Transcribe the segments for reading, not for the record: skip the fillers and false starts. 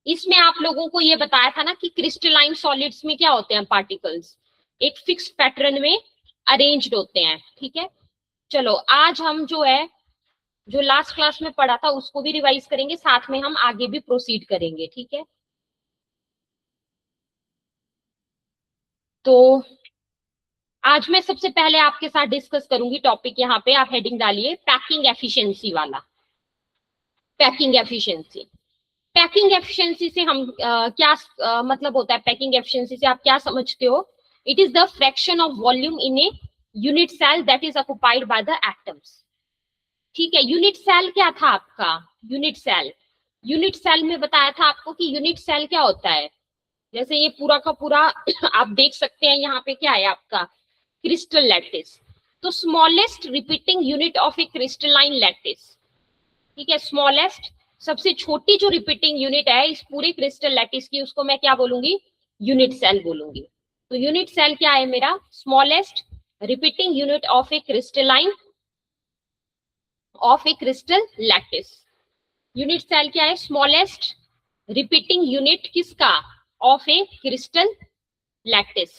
इसमें आप लोगों को ये बताया था ना कि क्रिस्टलाइन सॉलिड्स में क्या होते हैं पार्टिकल्स, एक फिक्स्ड पैटर्न में अरेंज्ड होते हैं। ठीक है, चलो आज हम जो है जो लास्ट क्लास में पढ़ा था उसको भी रिवाइज करेंगे, साथ में हम आगे भी प्रोसीड करेंगे। ठीक है, तो आज मैं सबसे पहले आपके साथ डिस्कस करूंगी टॉपिक, यहाँ पे आप हेडिंग डालिए पैकिंग एफिशिएंसी वाला। पैकिंग एफिशिएंसी, पैकिंग एफिशिएंसी से हम क्या मतलब होता है, पैकिंग एफिशिएंसी से आप क्या समझते हो? It is the fraction of volume in a unit cell that is occupied by the atoms. ठीक है, यूनिट सेल क्या था आपका? यूनिट सेल, यूनिट सेल में बताया था आपको कि यूनिट सेल क्या होता है। जैसे ये पूरा का पूरा आप देख सकते हैं, यहाँ पे क्या है आपका क्रिस्टल लैटिस। तो smallest repeating unit of a crystalline lattice, ठीक है, स्मॉलेस्ट सबसे छोटी जो रिपीटिंग यूनिट है इस पूरे क्रिस्टल लैटिस की, उसको मैं क्या बोलूंगी? यूनिट सेल बोलूंगी। तो यूनिट सेल क्या है मेरा? Smallest repeating unit of a crystalline of a crystal lattice. Unit cell क्या है? स्मॉलेस्ट रिपीटिंग यूनिट किसका? Of a crystal lattice.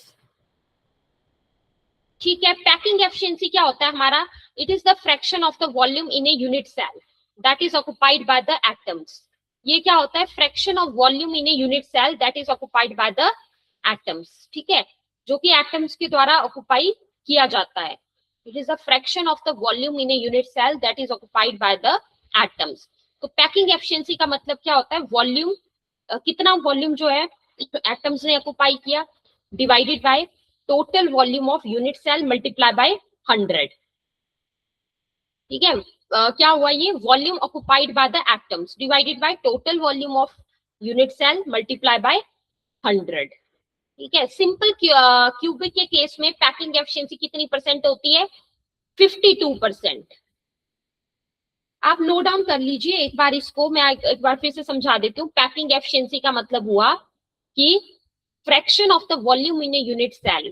ठीक है, पैकिंग एफिशिएंसी क्या होता है हमारा? It is the fraction of the volume in a unit cell that is occupied by the atoms. ये क्या होता है? Fraction of volume in a unit cell that is occupied by the atoms. ठीक है, जो कि एटम्स के द्वारा ऑक्युपाई किया जाता है। It is the fraction of the volume in a unit cell that is occupied by the atoms. तो पैकिंग एफिशिएंसी का मतलब क्या होता है? वॉल्यूम, कितना वॉल्यूम जो है एटम्स ने ऑक्युपाई किया, divided by total volume of unit cell multiply by 100। ठीक है, क्या हुआ ये? Volume occupied by the atoms divided by total volume of unit cell multiply by 100। ठीक है, सिंपल क्यूबिक के केस में पैकिंग एफिशिएंसी कितनी परसेंट होती है? 52%। आप नोट डाउन कर लीजिए एक बार, इसको मैं एक बार फिर से समझा देती हूँ। पैकिंग एफिशिएंसी का मतलब हुआ कि fraction of the volume in a unit cell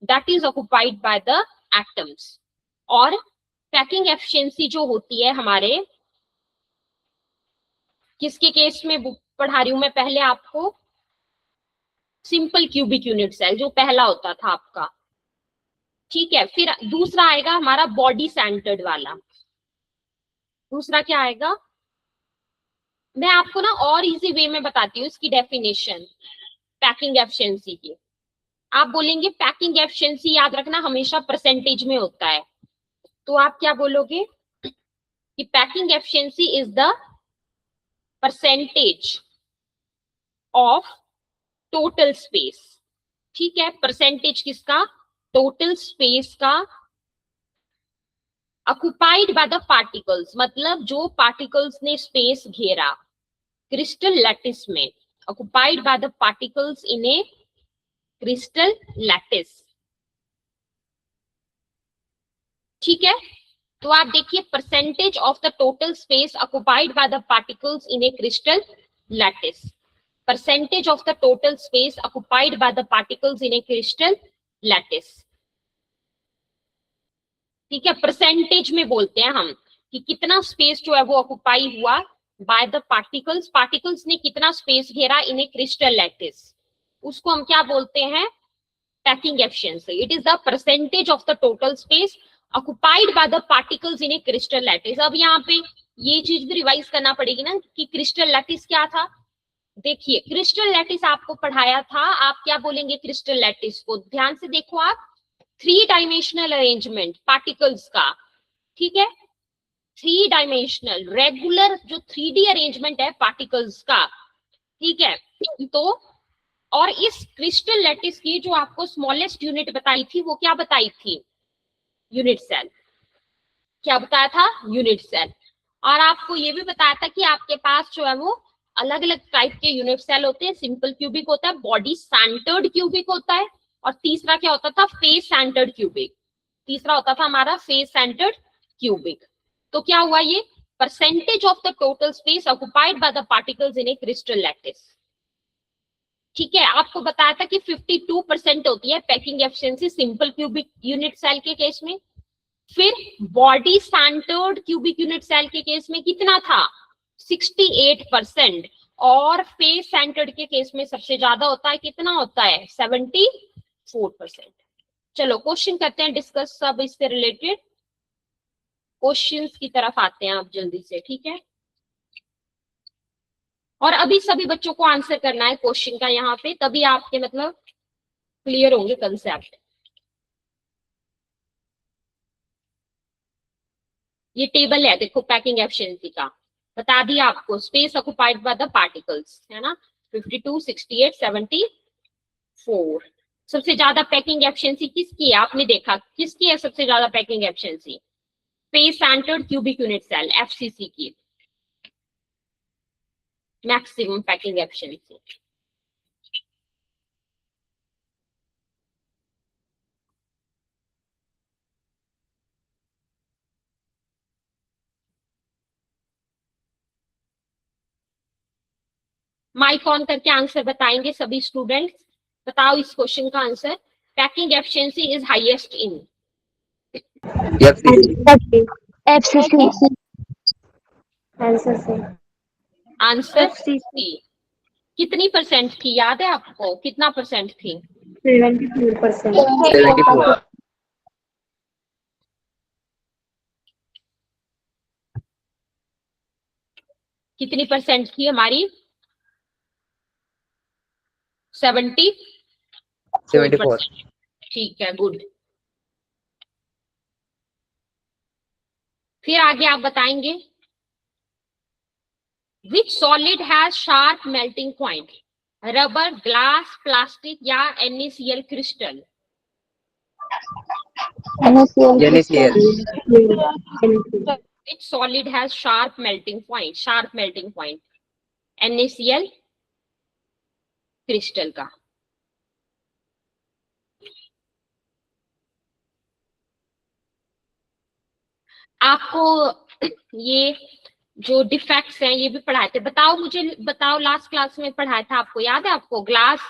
that is occupied by the atoms. और पैकिंग एफिशिएंसी जो होती है हमारे किसके केस में पढ़ा रही हूं मैं पहले आपको? सिंपल क्यूबिक यूनिट सेल जो पहला होता था आपका। ठीक है, फिर दूसरा आएगा हमारा बॉडी सेंटर्ड वाला। दूसरा क्या आएगा? मैं आपको ना और इजी वे में बताती हूँ इसकी डेफिनेशन पैकिंग एफिशिएंसी की। आप बोलेंगे पैकिंग एफिशिएंसी याद रखना हमेशा परसेंटेज में होता है, तो आप क्या बोलोगे कि packing efficiency is the percentage of total space. ठीक है, परसेंटेज किसका? टोटल स्पेस का ऑक्युपाइड बाय द पार्टिकल्स, मतलब जो पार्टिकल्स ने स्पेस घेरा क्रिस्टल लैटिस में, occupied by the particles in a crystal lattice. ठीक है, तो आप देखिए percentage of the total space occupied by the particles in a crystal lattice. Percentage of the total space occupied by the particles in a crystal lattice. ठीक है, percentage में बोलते हैं हम कि कितना स्पेस जो है वो ऑक्युपाई हुआ बाय द पार्टिकल्स, पार्टिकल्स ने कितना स्पेस घेरा इन ए क्रिस्टल लैटिस, उसको हम क्या बोलते हैं? Packing efficiency. It is the percentage of the total space occupied by the particles in a crystal lattice. अब यहाँ पे ये चीज भी रिवाइज करना पड़ेगी ना कि क्रिस्टल लैटिस क्या था। देखिए क्रिस्टल लैटिस आपको पढ़ाया था, आप क्या बोलेंगे क्रिस्टल लैटिस को? ध्यान से देखो आप, 3 डायमेंशनल अरेंजमेंट पार्टिकल्स का। ठीक है, 3 डायमेंशनल रेगुलर जो 3D अरेंजमेंट है पार्टिकल्स का। ठीक है, तो और इस क्रिस्टल लैटिस की जो आपको स्मॉलेस्ट यूनिट बताई थी वो क्या बताई थी? Unit cell. क्या बताया था? Unit cell. और आपको ये भी बताया था कि आपके पास जो है वो अलग अलग टाइप के यूनिट सेल होते हैं। सिंपल क्यूबिक होता है, बॉडी सेंटर्ड क्यूबिक होता है, और तीसरा क्या होता था? Face centred cubic. तीसरा होता था हमारा फेस सेंटर्ड क्यूबिक। तो क्या हुआ ये? Percentage of the total space occupied by the particles in a crystal lattice. ठीक है, आपको बताया था कि 52% होती है packing efficiency simple cubic unit cell के केस में। फिर body centred cubic unit cell के केस में कितना था? 68%। और फेस सेंटर्ड के केस में सबसे ज्यादा होता है, कितना होता है 74%। चलो क्वेश्चन करते हैं डिस्कस सब इससे रिलेटेड, क्वेश्चंस की तरफ आते हैं आप जल्दी से, ठीक है। और अभी सभी बच्चों को आंसर करना है क्वेश्चन का यहाँ पे, तभी आपके मतलब क्लियर होंगे कंसेप्ट। ये टेबल है देखो पैकिंग एफिशिएंसी का, बता दिया आपको, space occupied by the particles, है ना, 52, 68, 74। सबसे ज्यादा पैकिंग एफिशिएंसी किसकी है, आपने देखा किसकी है सबसे ज्यादा packing efficiency, face centred cubic unit cell FCC की maximum packing efficiency. Mic on करके आंसर बताएंगे सभी स्टूडेंट्स। बताओ इस क्वेश्चन का answer, packing efficiency is highest in FCC. Answer से आंसर एफसीसी सी। कितनी परसेंट थी याद है आपको, कितना परसेंट थी, 74%। 74। कितनी परसेंट थी हमारी, 74%। ठीक है, गुड। फिर आगे आप बताएंगे, विच solid has sharp melting point, rubber, glass, plastic या NaCl crystal. NaCl। Which solid has sharp melting point, sharp melting point, NaCl crystal का। आपको ये जो डिफेक्ट्स हैं ये भी पढ़ाए थे, बताओ मुझे, बताओ लास्ट क्लास में पढ़ाया था आपको, याद है आपको, ग्लास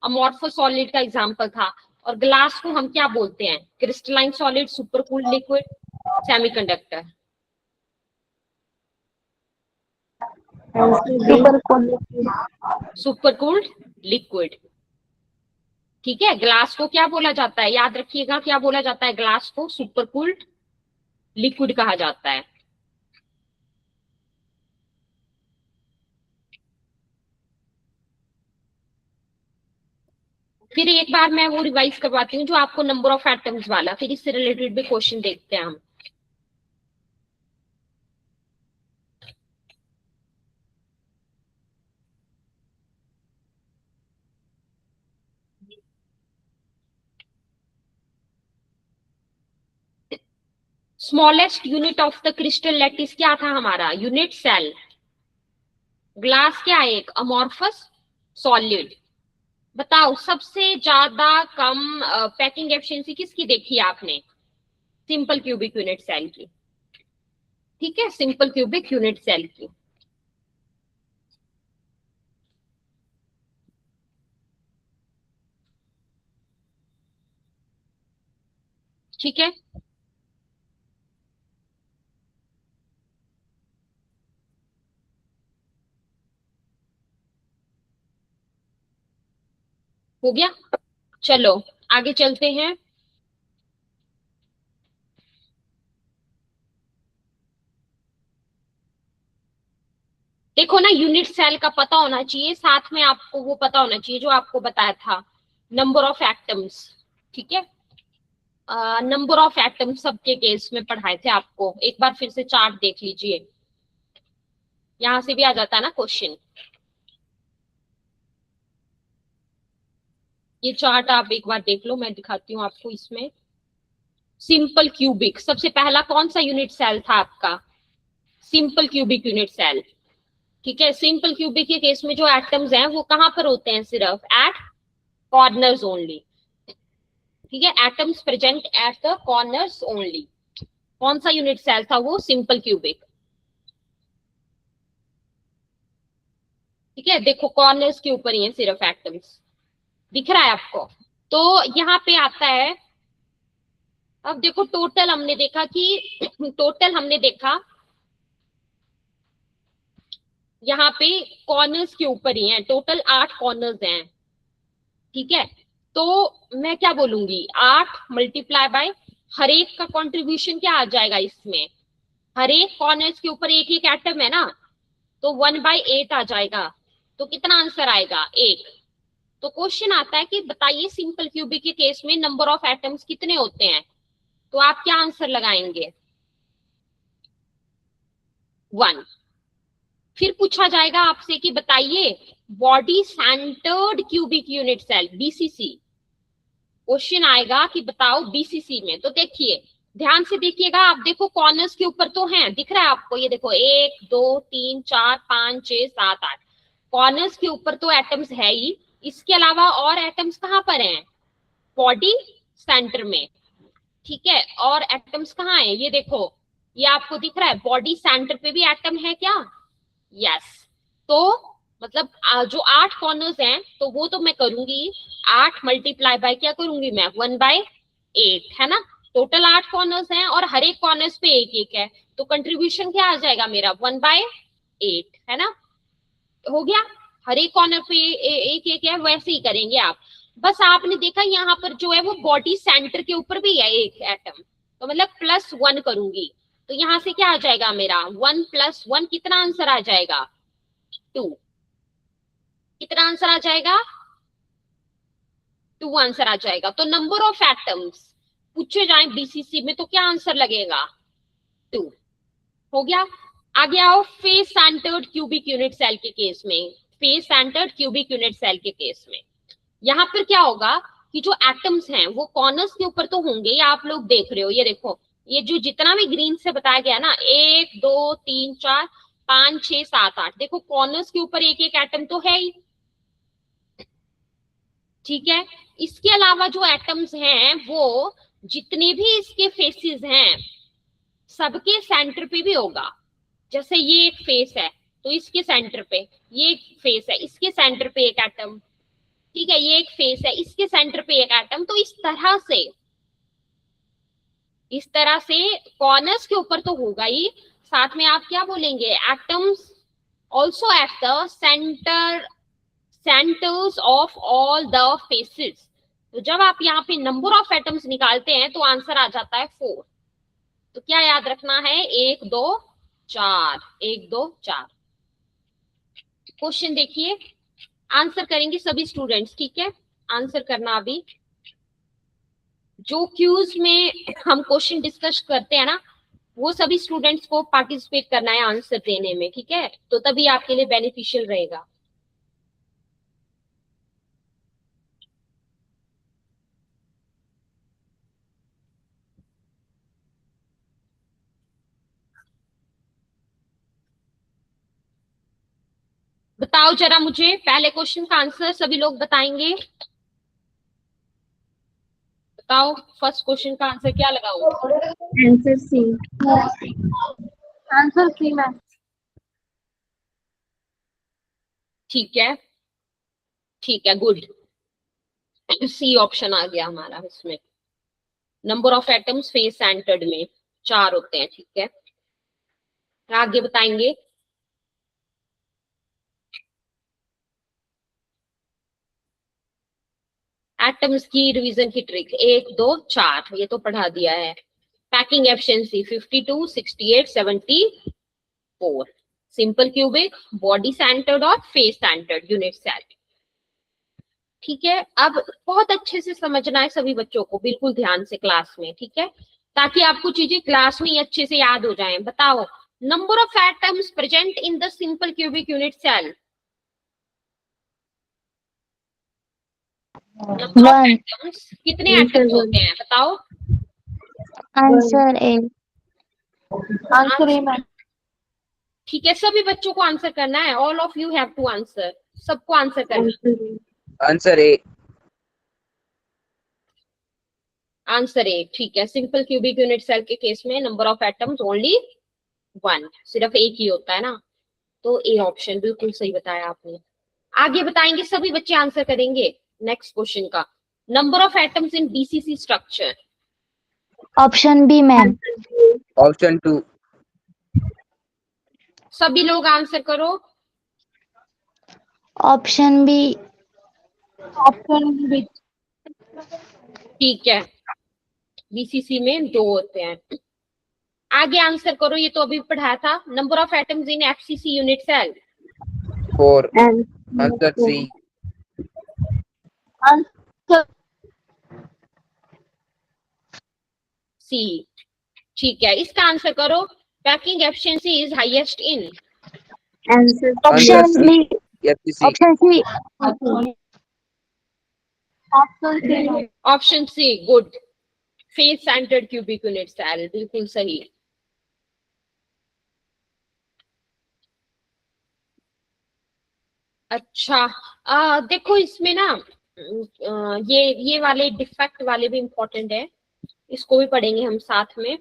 अमॉर्फस सॉलिड का एग्जांपल था, और ग्लास को हम क्या बोलते हैं, crystalline solid, super cooled liquid, semiconductor. Super cooled liquid, ठीक है। ग्लास को क्या बोला जाता है, याद रखिएगा, क्या बोला जाता है ग्लास को, सुपर कूल्ड लिक्विड कहा जाता है। फिर एक बार मैं वो रिवाइज करवाती हूँ जो आपको नंबर ऑफ एटम्स वाला, फिर इससे रिलेटेड भी क्वेश्चन देखते हैं हम। Smallest unit of the crystal lattice क्या था हमारा, यूनिट सेल। ग्लास क्या है, एक अमॉर्फस सॉलिड। बताओ सबसे ज्यादा कम पैकिंग एफिशिएंसी किसकी देखी है आपने, सिंपल क्यूबिक यूनिट सेल की, ठीक है, सिंपल क्यूबिक यूनिट सेल की। ठीक है, हो गया। चलो आगे चलते हैं। देखो ना, यूनिट सेल का पता होना चाहिए, साथ में आपको वो पता होना चाहिए जो आपको बताया था, नंबर ऑफ एटम्स, ठीक है। नंबर ऑफ एटम्स सबके केस में पढ़ाए थे आपको, एक बार फिर से चार्ट देख लीजिए, यहां से भी आ जाता है ना क्वेश्चन। ये चार्ट आप एक बार देख लो, मैं दिखाती हूँ आपको इसमें। सिंपल क्यूबिक, सबसे पहला कौन सा यूनिट सेल था आपका, सिंपल क्यूबिक यूनिट सेल, ठीक है। सिंपल क्यूबिक के केस में जो एटम्स हैं वो कहां पर होते हैं, सिर्फ एट कॉर्नर्स ओनली, ठीक है, atoms present at the corners only. कौन सा यूनिट सेल था वो, सिंपल क्यूबिक, ठीक है। देखो कॉर्नर्स के ऊपर ही है सिर्फ एटम्स, दिख रहा है आपको। तो यहाँ पे आता है, अब देखो टोटल हमने देखा कि टोटल हमने देखा यहाँ पे कॉर्नर्स के ऊपर ही हैं, टोटल 8 कॉर्नर्स हैं, ठीक है। तो मैं क्या बोलूंगी, 8 मल्टीप्लाई बाय हर एक का कंट्रीब्यूशन क्या आ जाएगा इसमें, हर एक कॉर्नर्स के ऊपर एक एक एटम है ना, तो 1/8 आ जाएगा। तो कितना आंसर आएगा, 1। तो क्वेश्चन आता है कि बताइए सिंपल क्यूबिक के केस में नंबर ऑफ एटम्स कितने होते हैं, तो आप क्या आंसर लगाएंगे, 1। फिर पूछा जाएगा आपसे कि बताइए body centred cubic unit cell, BCC. Question आएगा कि बताओ बीसीसी में, तो देखिए ध्यान से देखिएगा, आप देखो कॉर्नर्स के ऊपर तो हैं, दिख रहा है आपको, ये देखो 1 2 3 4 5 6 7 8 कॉर्नर्स के ऊपर तो एटम्स है ही, इसके अलावा और एटम्स कहाँ पर हैं, बॉडी सेंटर में, ठीक है। और एटम्स कहाँ है, ये देखो, ये आपको दिख रहा है, बॉडी सेंटर पे भी एटम है क्या, यस। तो मतलब जो 8 कॉर्नर्स हैं तो वो तो मैं करूंगी 8 मल्टीप्लाई बाय क्या करूंगी मैं, 1/8, है ना। टोटल 8 कॉर्नर्स हैं और हर एक कॉर्नर्स पे एक एक है, तो कंट्रीब्यूशन क्या आ जाएगा मेरा, 1/8, है ना, हो गया। हर एक कॉर्नर पे एक एक है, वैसे ही करेंगे आप। बस आपने देखा यहाँ पर जो है वो बॉडी सेंटर के ऊपर भी है एक एटम, तो मतलब +1 करूंगी, तो यहाँ से क्या आ जाएगा मेरा, 1 + 1 कितना आंसर आ जाएगा, 2। कितना आंसर आ जाएगा, 2 आंसर आ जाएगा। तो नंबर ऑफ एटम्स पूछे जाए बीसीसी में तो क्या आंसर लगेगा, 2। हो गया। आगे आओ face centred cubic unit cell के केस में, face centred cubic unit cell के केस में यहाँ पर क्या होगा कि जो एटम्स हैं वो कॉर्नर्स के ऊपर तो होंगे, ये आप लोग देख रहे हो, ये देखो, ये जो जितना भी ग्रीन से बताया गया ना, 1 2 3 4 5 6 7 8, देखो कॉर्नर्स के ऊपर एक एक एटम तो है ही, ठीक है। इसके अलावा जो एटम्स हैं वो जितने भी इसके फेसेस हैं सबके सेंटर पे भी होगा, जैसे ये एक फेस है तो इसके सेंटर पे, ये एक फेस है इसके सेंटर पे एक एटम, ठीक है, ये एक फेस है इसके सेंटर पे एक एटम। तो इस तरह से कॉर्नर्स के ऊपर तो होगा ही, साथ में आप क्या बोलेंगे, atoms also at the centres of all the faces. तो जब आप यहाँ पे नंबर ऑफ एटम्स निकालते हैं तो आंसर आ जाता है 4। तो क्या याद रखना है, 1 2 4, 1 2 4। क्वेश्चन देखिए, आंसर करेंगे सभी स्टूडेंट्स, ठीक है, आंसर करना अभी। जो क्यूज में हम क्वेश्चन डिस्कस करते हैं ना, वो सभी स्टूडेंट्स को पार्टिसिपेट करना है आंसर देने में, ठीक है, तो तभी आपके लिए बेनिफिशियल रहेगा। बताओ जरा मुझे पहले क्वेश्चन का आंसर सभी लोग बताएंगे, बताओ फर्स्ट क्वेश्चन का आंसर क्या लगाओ, answer C. Answer C ma'am. ठीक है, ठीक है, गुड, सी ऑप्शन आ गया हमारा इसमें। Number of atoms face centred में 4 होते हैं, ठीक है। आगे बताएंगे, एटम्स की रिवीजन की ट्रिक 1 2 4 ये तो पढ़ा दिया है। Packing efficiency 52 68 74, simple cubic, body centred और फेस सेंटर्ड यूनिट सेल, ठीक है। अब बहुत अच्छे से समझना है सभी बच्चों को, बिल्कुल ध्यान से क्लास में, ठीक है, ताकि आपको चीजें क्लास में ही अच्छे से याद हो जाएं। बताओ number of atoms present in the simple cubic unit cell, number of atoms, कितने एटम्स होते हैं बताओ, answer A. Answer A ma'am. ठीक है, सभी बच्चों को आंसर करना है, all of you have to answer, सबको आंसर करना है। Answer A. आंसर ए, ठीक है, सिंपल क्यूबिक यूनिट सेल के केस में नंबर ऑफ एटम्स ओनली 1, सिर्फ एक ही होता है ना, तो ए ऑप्शन बिल्कुल सही बताया आपने। आगे बताएंगे, सभी बच्चे आंसर करेंगे नेक्स्ट क्वेश्चन का, number of atoms in BCC structure, option B ma'am. Option 2। सभी लोग आंसर करो, ऑप्शन बी। ठीक है, बीसीसी में 2 होते हैं। आगे आंसर करो, ये तो अभी पढ़ाया था। Number of atoms in FCC unit cell. 4. And Answer C. C. ठीक है, इसका आंसर करो। Packing efficiency is highest in. answer Answer option C. B. FCC. Option C. Option C, good. Face centred cubic unit cell, बिल्कुल सही। अच्छा, देखो इसमें ना ये वाले डिफेक्ट वाले भी इंपॉर्टेंट है, इसको भी पढ़ेंगे हम साथ में।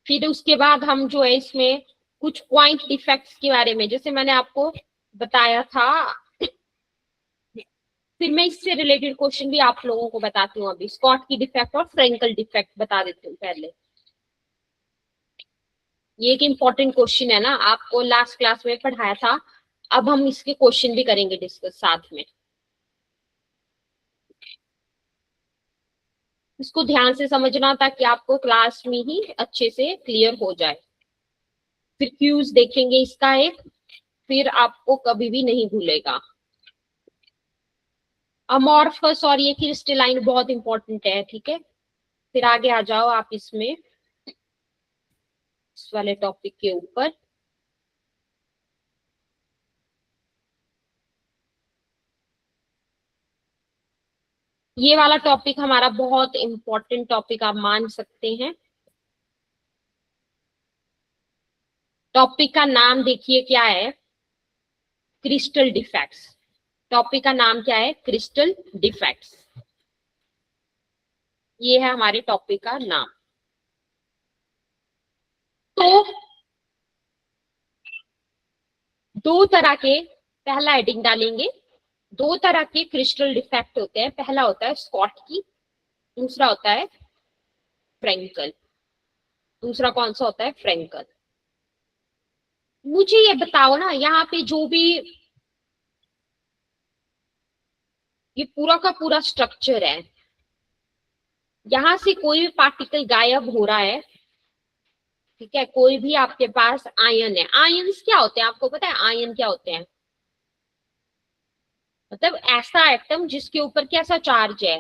फिर उसके बाद हम जो है इसमें कुछ पॉइंट डिफेक्ट्स के बारे में, जैसे मैंने आपको बताया था, फिर मैं इससे रिलेटेड क्वेश्चन भी आप लोगों को बताती हूँ। अभी स्कॉट की डिफेक्ट और फ्रेंकल डिफेक्ट बता देती हूँ पहले। ये एक इम्पोर्टेंट क्वेश्चन है ना, आपको लास्ट क्लास में पढ़ाया था। अब हम इसके क्वेश्चन भी करेंगे डिस्कस साथ में। इसको ध्यान से समझना ताकि आपको क्लास में ही अच्छे से क्लियर हो जाए। फिर क्यूज देखेंगे इसका एक, फिर आपको कभी भी नहीं भूलेगा। अमॉर्फस और ये क्रिस्टलाइन बहुत इंपॉर्टेंट है, ठीक है। फिर आगे आ जाओ आप इसमें, इस वाले टॉपिक के ऊपर। ये वाला टॉपिक हमारा बहुत इंपॉर्टेंट टॉपिक आप मान सकते हैं। टॉपिक का नाम देखिए क्या है, क्रिस्टल डिफेक्ट्स। टॉपिक का नाम क्या है, क्रिस्टल डिफेक्ट्स। ये है हमारे टॉपिक का नाम। तो 2 तरह के, पहला हेडिंग डालेंगे, 2 तरह के क्रिस्टल डिफेक्ट होते हैं। पहला होता है स्कॉट की, दूसरा होता है फ्रेंकल। दूसरा कौन सा होता है, फ्रेंकल। मुझे ये बताओ ना, यहाँ पे जो भी ये पूरा का पूरा स्ट्रक्चर है, यहां से कोई भी पार्टिकल गायब हो रहा है, ठीक है। कोई भी आपके पास आयन है, आयन्स क्या होते हैं आपको पता है, आयन क्या होते हैं? मतलब ऐसा एटम जिसके ऊपर कैसा चार्ज है,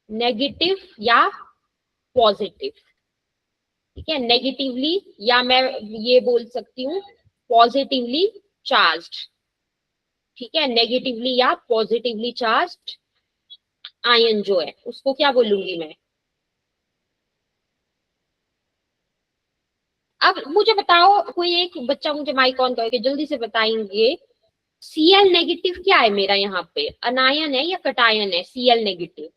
नेगेटिव या पॉजिटिव, ठीक है। नेगेटिवली, या मैं ये बोल सकती हूँ पॉजिटिवली चार्ज्ड, ठीक है। नेगेटिवली या पॉजिटिवली चार्ज्ड आयन जो है उसको क्या बोलूंगी मैं? अब मुझे बताओ, कोई एक बच्चा मुझे माइक ऑन करके जल्दी से बताएंगे, Cl नेगेटिव क्या है मेरा यहाँ पे, अनायन है या कटायन है? Cl नेगेटिव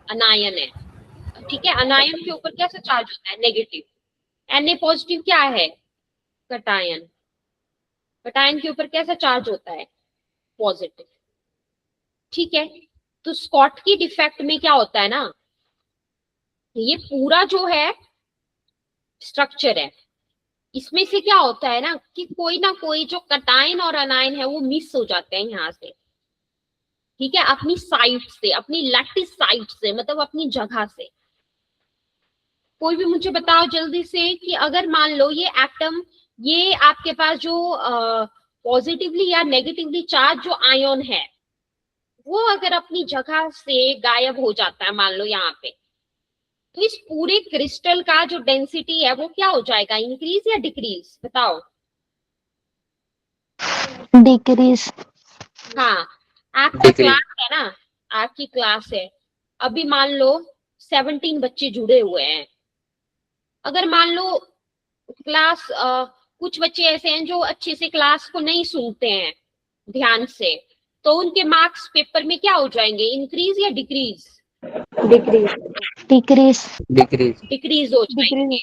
अनायन है, ठीक है। अनायन के ऊपर कैसा चार्ज होता है, नेगेटिव। Na पॉजिटिव क्या है, कटायन। कटायन के ऊपर कैसा चार्ज होता है, पॉजिटिव, ठीक है। तो स्कॉट की डिफेक्ट में क्या होता है ना, ये पूरा जो है स्ट्रक्चर है, इसमें से क्या होता है ना कि कोई ना कोई जो कटायन और अनायन है वो मिस हो जाते हैं यहाँ से, ठीक है। अपनी साइट से, अपनी लैटिस साइट से, मतलब अपनी जगह से। कोई भी मुझे बताओ जल्दी से कि अगर मान लो ये एटम, ये आपके पास जो पॉजिटिवली या नेगेटिवली चार्ज जो आयन है, वो अगर अपनी जगह से गायब हो जाता है, मान लो यहाँ पे, तो इस पूरे क्रिस्टल का जो डेंसिटी है वो क्या हो जाएगा, इंक्रीज या डिक्रीज, बताओ। डिक्रीज। हाँ, आपका Decrease. क्लास है ना, आपकी क्लास है, अभी मान लो 17 बच्चे जुड़े हुए हैं। अगर मान लो क्लास कुछ बच्चे ऐसे हैं जो अच्छे से क्लास को नहीं सुनते हैं ध्यान से, तो उनके मार्क्स पेपर में क्या हो जाएंगे, इंक्रीज या decrease? decrease, decrease. Decrease. Decrease हो जाएंगे।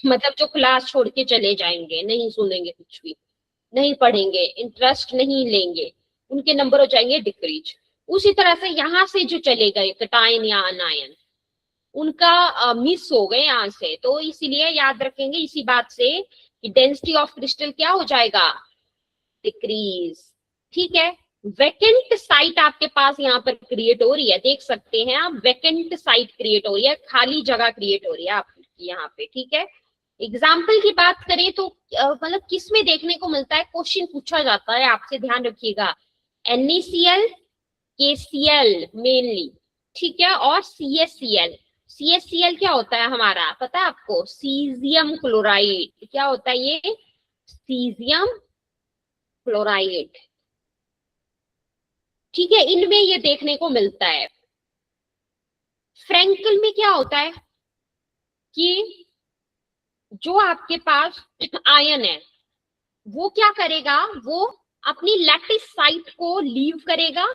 मतलब जो क्लास छोड़ के चले जाएंगे, नहीं सुनेंगे कुछ भी, नहीं पढ़ेंगे, इंटरेस्ट नहीं लेंगे, उनके नंबर हो जाएंगे डिक्रीज। उसी तरह से यहाँ से जो चले गए कटायन या अनायन, उनका मिस हो गए यहाँ से, तो इसीलिए याद रखेंगे इसी बात से कि डेंसिटी ऑफ क्रिस्टल क्या हो जाएगा, डिक्रीज। ठीक है, वैकेंट साइट आपके पास यहाँ पर क्रिएट हो रही है, देख सकते हैं आप, वैकेंट साइट क्रिएट हो रही है, खाली जगह क्रिएट हो रही है आपकी यहाँ पे। ठीक है, एग्जाम्पल की बात करें तो मतलब किस में देखने को मिलता है, क्वेश्चन पूछा जाता है आपसे, ध्यान रखिएगा, NaCl, KCl मेनली, ठीक है, और CaCl। CaCl क्या होता है हमारा, पता है आपको, सीजियम क्लोराइड। क्या होता है ये, सीजियम क्लोराइड। ठीक है, इनमें ये देखने को मिलता है। फ्रैंकल में क्या होता है कि जो आपके पास आयन है वो क्या करेगा, वो अपनी लैटिस साइट को लीव करेगा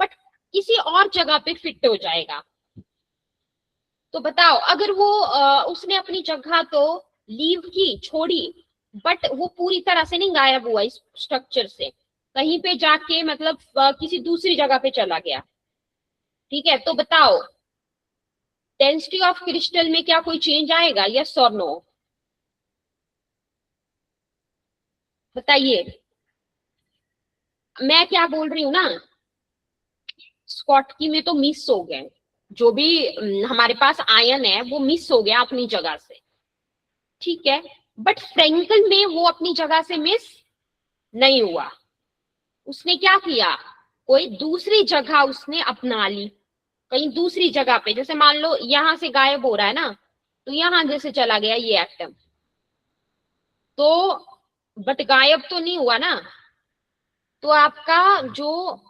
बट किसी और जगह पे फिट हो जाएगा। तो बताओ, अगर वो उसने अपनी जगह तो लीव की, छोड़ी, बट वो पूरी तरह से नहीं गायब हुआ इस स्ट्रक्चर से, कहीं पे जाके मतलब किसी दूसरी जगह पे चला गया। ठीक है, तो बताओ डेंसिटी ऑफ क्रिस्टल में क्या कोई चेंज आएगा, यस और नो, बताइए। मैं क्या बोल रही हूँ ना, स्कॉटकी में तो मिस हो गए, जो भी हमारे पास आयन है वो मिस हो गया अपनी जगह से। ठीक है, बट फ्रैंकल में वो अपनी जगह से मिस नहीं हुआ, उसने क्या किया, कोई दूसरी जगह उसने अपना ली, कहीं दूसरी जगह पे, जैसे मान लो यहां से गायब हो रहा है ना, तो यहां जैसे चला गया ये एटम, तो बट गायब तो नहीं हुआ ना, तो आपका जो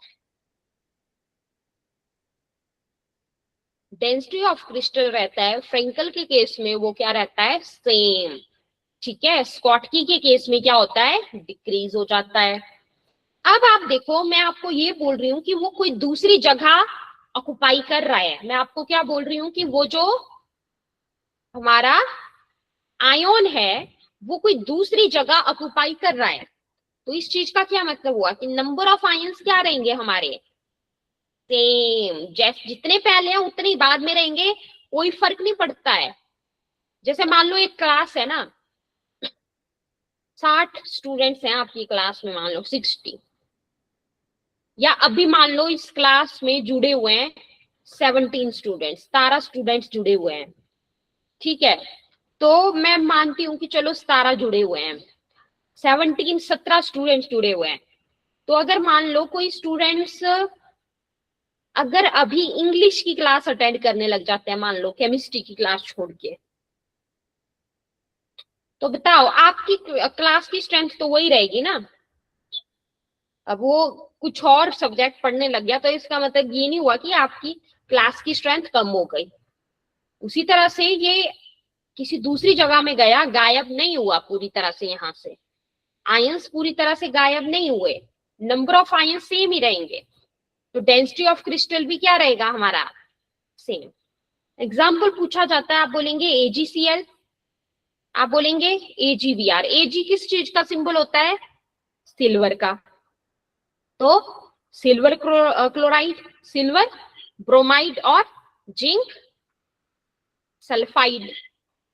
डेंसिटी ऑफ क्रिस्टल रहता है फ्रैंकल के केस में वो क्या रहता है, सेम। ठीक है, स्कॉटकी के केस में क्या होता है, डिक्रीज हो जाता है। अब आप देखो, मैं आपको ये बोल रही हूँ कि वो कोई दूसरी जगह ऑक्युपाई कर रहा है, मैं आपको क्या बोल रही हूँ कि वो जो हमारा आयोन है वो कोई दूसरी जगह ऑक्युपाई कर रहा है। तो इस चीज का क्या मतलब हुआ कि नंबर ऑफ आयंस क्या रहेंगे हमारे, सेम, जैसे जितने पहले हैं उतने ही बाद में रहेंगे, कोई फर्क नहीं पड़ता है। जैसे मान लो एक क्लास है ना, 60 स्टूडेंट्स हैं आपकी क्लास में, मान लो 60, या अभी मान लो इस क्लास में जुड़े हुए हैं 17 स्टूडेंट्स, 17 स्टूडेंट्स जुड़े हुए हैं। ठीक है, तो मैं मानती हूं कि चलो 17 जुड़े हुए हैं, 17 स्टूडेंट्स जुड़े हुए हैं। तो अगर मान लो कोई स्टूडेंट्स अगर अभी इंग्लिश की क्लास अटेंड करने लग जाते हैं, मान लो केमिस्ट्री की क्लास छोड़ के, तो बताओ आपकी क्लास की स्ट्रेंथ तो वही रहेगी ना। अब वो कुछ और सब्जेक्ट पढ़ने लग गया तो इसका मतलब ये नहीं हुआ कि आपकी क्लास की स्ट्रेंथ कम हो गई। उसी तरह से ये किसी दूसरी जगह में गया, गायब नहीं हुआ पूरी तरह से, यहाँ से आयंस पूरी तरह से गायब नहीं हुए, नंबर ऑफ आयंस सेम ही रहेंगे, तो डेंसिटी ऑफ क्रिस्टल भी क्या रहेगा हमारा, सेम। एग्जाम्पल पूछा जाता है, आप बोलेंगे AgCl, आप बोलेंगे AgBr। Ag किस चीज का सिंबल होता है, सिल्वर का, तो सिल्वर क्लोराइड, सिल्वर ब्रोमाइड और zinc sulphide,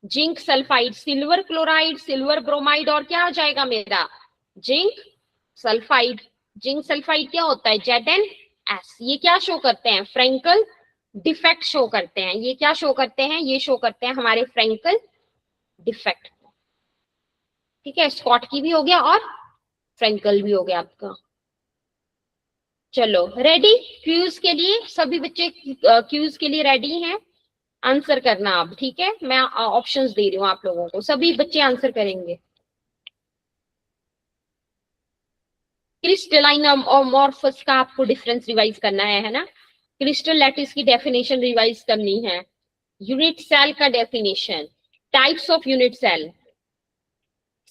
zinc sulphide, silver chloride, silver bromide और क्या आ जाएगा मेरा, जिंक सल्फाइड। जिंक सल्फाइड क्या होता है, ZnS। ये क्या शो करते हैं, फ्रैंकल डिफेक्ट शो करते हैं। ये क्या शो करते हैं, ये शो करते हैं हमारे फ्रैंकल डिफेक्ट। ठीक है, स्कॉटकी भी हो गया और फ्रैंकल भी हो गया आपका। चलो रेडी क्यूज के लिए, सभी बच्चे क्यूज के लिए रेडी हैं, आंसर करना अब। ठीक है, मैं ऑप्शंस दे रही हूँ आप लोगों को, सभी बच्चे आंसर करेंगे। क्रिस्टलाइन अमॉर्फस का आपको डिफरेंस रिवाइज करना है ना, क्रिस्टल लैटिस की डेफिनेशन रिवाइज करनी है, यूनिट सेल का definition, types of unit cell,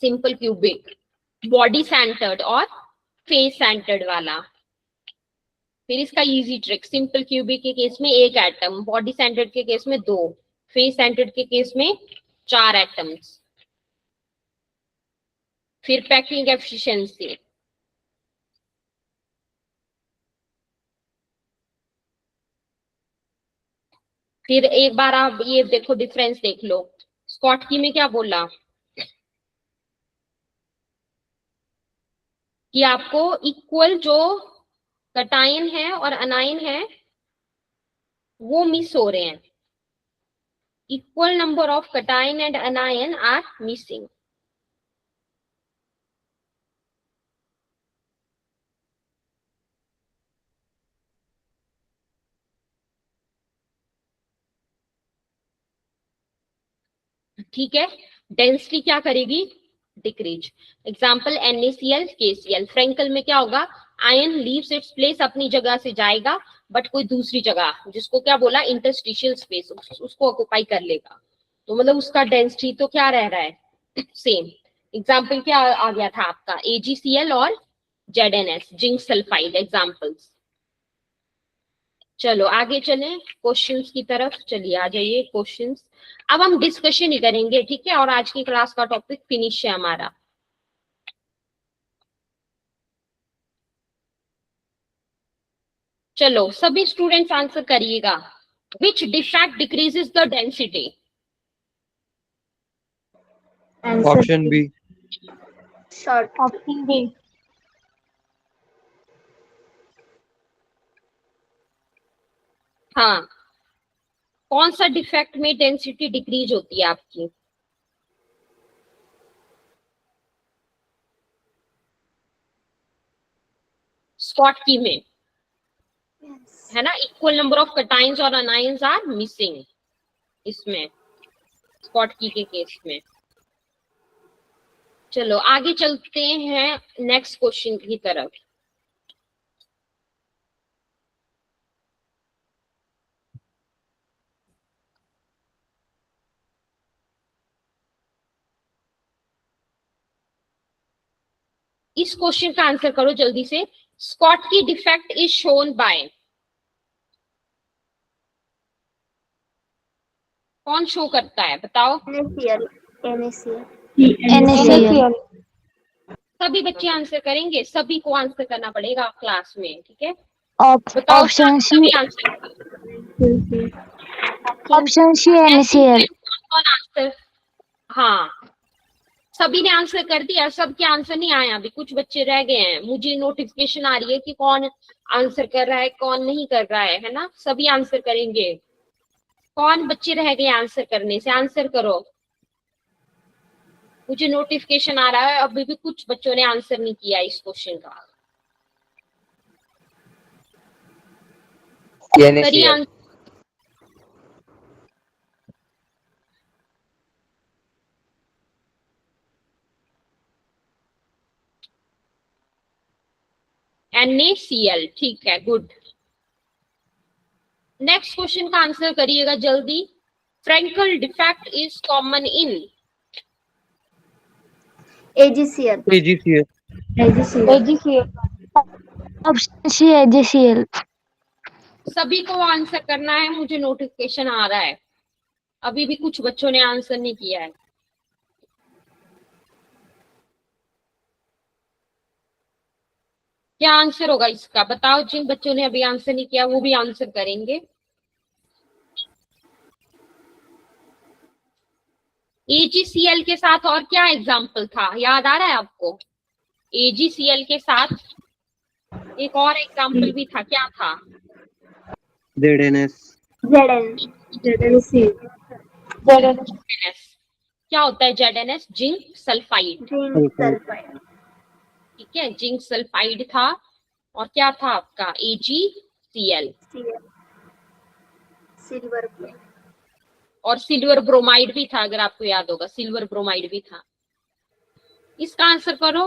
simple cubic, body centred और फेस सेंटर्ड वाला। फिर इसका इजी ट्रिक, सिंपल क्यूबिक के केस में एक एटम, बॉडी सेंटर्ड के केस में 2, फेस सेंटर्ड के केस में 4 एटम्स। फिर पैकिंग एफिशिएंसी, फिर एक बार आप ये देखो, डिफरेंस देख लो। स्कॉटकी में क्या बोला कि आपको इक्वल जो कटायन है और अनायन है वो मिस हो रहे हैं। Equal number of cation and anion are missing. ठीक है, डेंसिटी क्या करेगी, decrease. Example NaCl KCl। Frenkel में क्या होगा, आयन लीव्स इट्स प्लेस, अपनी जगह से जाएगा, बट कोई दूसरी जगह, जिसको क्या बोला, इंटरस्टिशियल स्पेस, उसको ऑक्युपाई कर लेगा। तो मतलब उसका डेंसिटी तो क्या रह रहा है, सेम। एग्जाम्पल क्या आ गया था आपका, AgCl और ZnS, जिंक सल्फाइड एग्जाम्पल्स। चलो आगे चलें क्वेश्चंस की तरफ। चलिए आ जाइए क्वेश्चंस। अब हम डिस्कशन ही करेंगे, ठीक है, और आज की क्लास का टॉपिक फिनिश है हमारा। चलो सभी स्टूडेंट्स आंसर करिएगा। Which defect decreases the density? Answer option B. short. Option B. हाँ, कौन सा डिफेक्ट में डेंसिटी डिक्रीज होती है आपकी? स्कॉटकी में Yes. है ना, इक्वल नंबर ऑफ कटाइंस और अनाइंस आर मिसिंग, इसमें स्कॉटकी के केस में। चलो आगे चलते हैं नेक्स्ट क्वेश्चन की तरफ। इस क्वेश्चन का आंसर करो जल्दी से। Schottky defect is shown by, कौन शो करता है बताओ? NaCl. NaCl. NaCl. सभी बच्चे आंसर करेंगे, सभी को आंसर करना पड़ेगा क्लास में, ठीक है? Op- बताओ Option C. सभी आंसर। Option C. NaCl. कौन आंसर? हाँ, सभी ने आंसर कर दिया, सबके आंसर नहीं आए, अभी कुछ बच्चे रह गए हैं। मुझे नोटिफिकेशन आ रही है कि कौन आंसर कर रहा है कौन नहीं कर रहा है ना? सभी आंसर करेंगे। कौन बच्चे रह गए आंसर करने से, आंसर करो। मुझे नोटिफिकेशन आ रहा है, अभी भी कुछ बच्चों ने आंसर नहीं किया इस क्वेश्चन का। करिए NaCl. आंसर। NaCl, ठीक है, गुड। नेक्स्ट क्वेश्चन का आंसर करिएगा जल्दी। Frenkel defect is common in? AgCl. AgCl. AgCl. Option C. AgCl. सभी को आंसर करना है, मुझे नोटिफिकेशन आ रहा है, अभी भी कुछ बच्चों ने आंसर नहीं किया है। क्या आंसर होगा इसका बताओ? जिन बच्चों ने अभी आंसर नहीं किया वो भी आंसर करेंगे। AgCl के साथ और क्या एग्जाम्पल था, याद आ रहा है आपको? AgCl के साथ एक और एग्जाम्पल भी था, क्या था? ZnS. ZnC. ZnS। क्या होता है ZnS? Zinc sulphide, Zinc sulfide. ठीक है, जिंक सल्फाइड था। और क्या था आपका? AgCl। Cl. Silver plate. और सिल्वर ब्रोमाइड भी था, अगर आपको याद होगा, सिल्वर ब्रोमाइड भी था। इसका आंसर करो।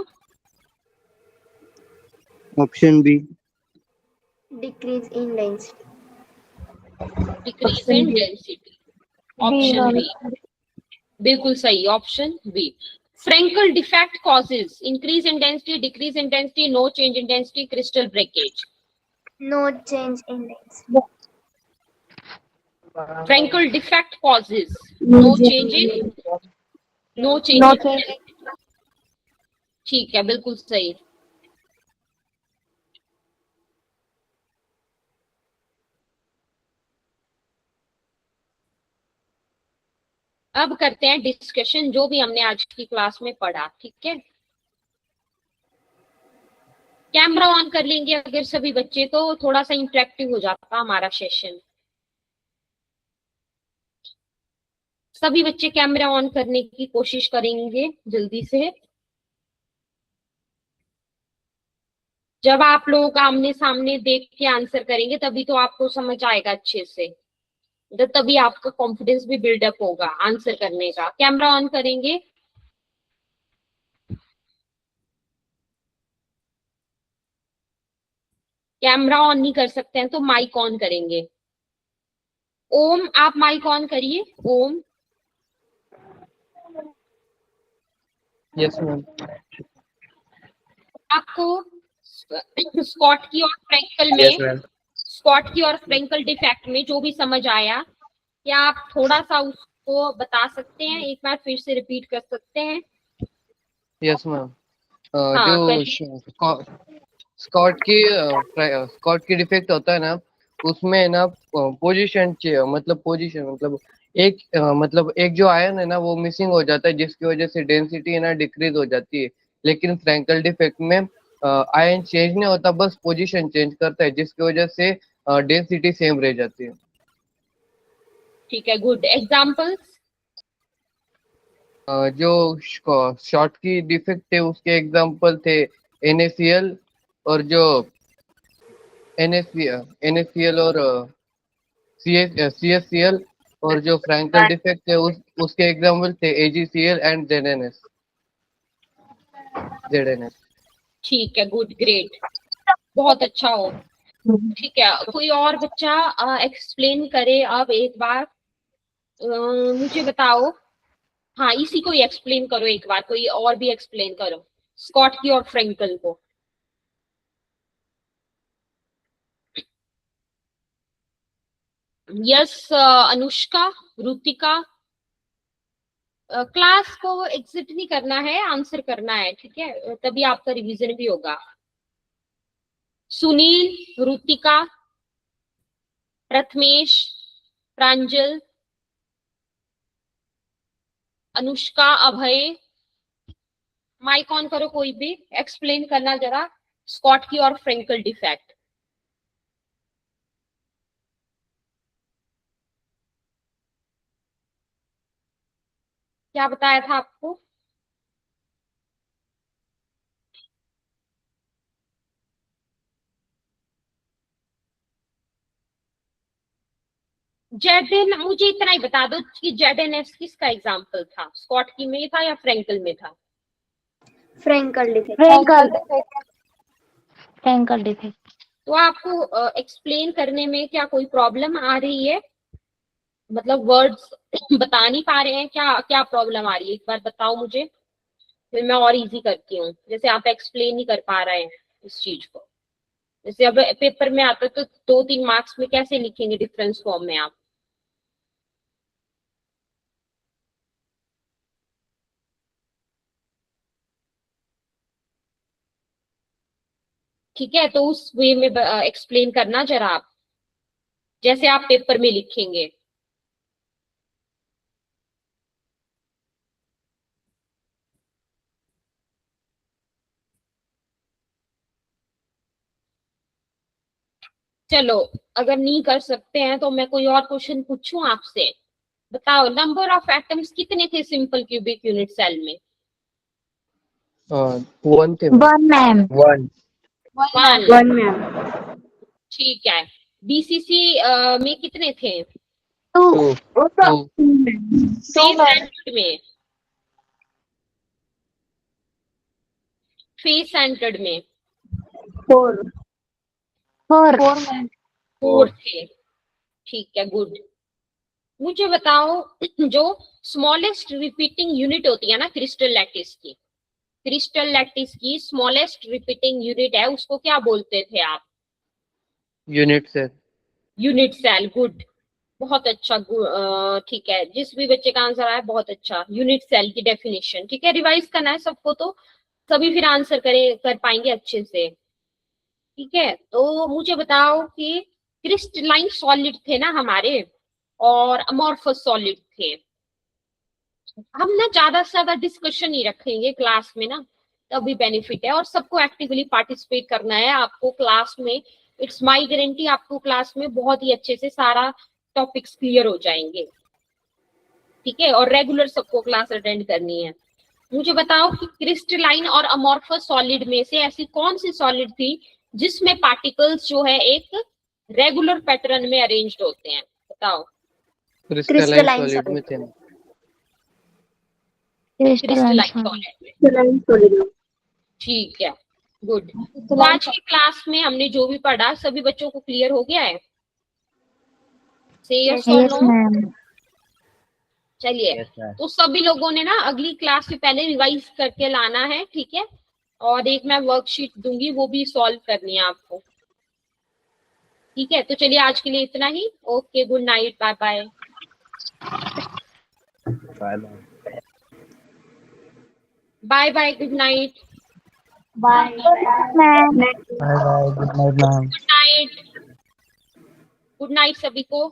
Option B. Decrease in density. Decrease in density, option B बिल्कुल सही, option B. Frenkel defect causes increase in density, decrease in density, no change in density, crystal breakage. No change in density. Frenkel defect causes no change in, no change in, ठीक है, बिल्कुल सही। अब करते हैं discussion जो भी हमने आज की क्लास में पढ़ा, ठीक है। कैमरा ऑन कर लेंगे अगर सभी बच्चे, तो थोड़ा सा इंटरेक्टिव हो जाता हमारा सेशन। सभी बच्चे कैमरा ऑन करने की कोशिश करेंगे जल्दी से। जब आप लोग आमने सामने देख के आंसर करेंगे तभी तो आपको समझ आएगा अच्छे से, तो तभी आपका कॉन्फिडेंस भी बिल्डअप होगा आंसर करने का। कैमरा ऑन करेंगे। कैमरा ऑन नहीं कर सकते हैं तो माइक ऑन करेंगे। ओम, आप माइक ऑन करिए। ओम, यस मैम। आपको स्कॉट की और फ्रैंकल यस में, मैम। स्कॉट की और फ्रैंकल डिफेक्ट में जो भी समझ आया, क्या आप थोड़ा सा उसको बता सकते हैं? एक बार फिर से रिपीट कर सकते हैं? Yes ma'am. हाँ, जो करिए। स्कॉट की डिफेक्ट होता है ना, उसमें है ना पोजीशन मतलब एक जो आयन है ना वो मिसिंग हो जाता है, जिसकी वजह से डेंसिटी है ना डिक्रीज हो जाती है। लेकिन फ्रैंकल डिफेक्ट में आयन चेंज नहीं होता, बस पोजीशन चेंज करता है, जिसकी वजह से डेंसिटी सेम रह जाती है। ठीक है, गुड। एग्जाम्पल्स? जो शॉर्ट की डिफेक्ट थे उसके एग्जांपल थे NaCl, और जो NaCl और CSCl, और जो फ्रैंकल डिफेक्ट थे उसके एग्जांपल थे AgCl एंड ZNS। ठीक है, गुड, ग्रेट, बहुत अच्छा हो। ठीक है, कोई और बच्चा एक्सप्लेन करे अब एक बार? मुझे बताओ। हाँ, इसी को ही एक्सप्लेन करो एक बार, कोई और भी एक्सप्लेन करो स्कॉट की और फ्रैंकल को। यस, अनुष्का, रुतिका। क्लास को एग्जिट नहीं करना है, आंसर करना है, ठीक है, तभी आपका रिवीजन भी होगा। सुनील, रुतिका, प्रथमेश, प्रांजल, अनुष्का, अभय, माइक ऑन करो। कोई भी एक्सप्लेन करना जरा स्कॉट की और फ्रैंकल डिफेक्ट। क्या बताया था आपको? जेडन, मुझे इतना ही बता दो कि जेडएनएस किसका एग्जाम्पल था, स्कॉट की में था या फ्रैंकल में था? Frankel defect. Frenkel defect. तो आपको एक्सप्लेन करने में क्या कोई प्रॉब्लम आ रही है? मतलब वर्ड्स बता नहीं पा रहे हैं, क्या क्या प्रॉब्लम आ रही है? एक बार बताओ मुझे, फिर मैं और इजी करती हूँ। जैसे आप एक्सप्लेन नहीं कर पा रहे हैं इस चीज को, जैसे अब पेपर में आता तो 2-3 मार्क्स में कैसे लिखेंगे डिफरेंस फॉर्म में आप? ठीक है, तो उस वे में एक्सप्लेन करना जरा आप, जैसे आप पेपर में लिखेंगे। चलो, अगर नहीं कर सकते हैं तो मैं कोई और क्वेश्चन पूछूं आपसे। बताओ, नंबर ऑफ एटम्स कितने थे सिंपल क्यूबिक यूनिट सेल में? 1 थे मैम। 1 मैम। 1। 1। One ma'am. ठीक है। बीसीसी में कितने थे? 2 2। 2। फेस सेंटर्ड में, फेस सेंटर्ड में 4. 4 4 थे। ठीक है, गुड। मुझे बताओ, जो स्मॉलेस्ट रिपीटिंग यूनिट होती है ना क्रिस्टल लैटिस की, क्रिस्टल लैटिस की स्मॉलेस्ट रिपीटिंग यूनिट है, उसको क्या बोलते थे आप? Unit cell. Unit cell, good, बहुत अच्छा। ठीक है, जिस भी बच्चे का आंसर आया बहुत अच्छा। यूनिट सेल की डेफिनेशन, ठीक है, रिवाइज करना है सबको, तो सभी फिर आंसर कर पाएंगे अच्छे से। ठीक है, तो मुझे बताओ कि क्रिस्टलाइन सॉलिड थे ना हमारे, और अमॉर्फस सॉलिड थे। हम ना ज्यादा से ज्यादा डिस्कशन ही रखेंगे क्लास में ना, तभी बेनिफिट है। और सबको एक्टिवली पार्टिसिपेट करना है आपको क्लास में। इट्स माय गारंटी आपको क्लास में बहुत ही अच्छे से सारा टॉपिक्स क्लियर हो जाएंगे, ठीक है। और रेगुलर सबको क्लास अटेंड करनी है। मुझे बताओ कि क्रिस्टलाइन और अमॉर्फस सॉलिड में से ऐसी कौन सी सॉलिड थी जिसमें पार्टिकल्स जो है एक रेगुलर पैटर्न में अरेंज्ड होते हैं? बताओ। Crystalline Crystalline solid solid. में थे ना। Crystalline crystalline solid. Crystalline solid. ठीक है, गुड। तो आज की क्लास में हमने जो भी पढ़ा सभी बच्चों को क्लियर हो गया है? से यस और यस नो? मैम। चलिए, तो सभी लोगों ने ना अगली क्लास से पहले रिवाइज करके लाना है, ठीक है। और एक मैं वर्कशीट दूंगी, वो भी सॉल्व करनी है आपको, ठीक है। तो चलिए आज के लिए इतना ही। Okay, good night, bye bye. Bye bye, good night. Bye. Ma'am. Bye bye, good night ma'am. Good night, good night सभी को।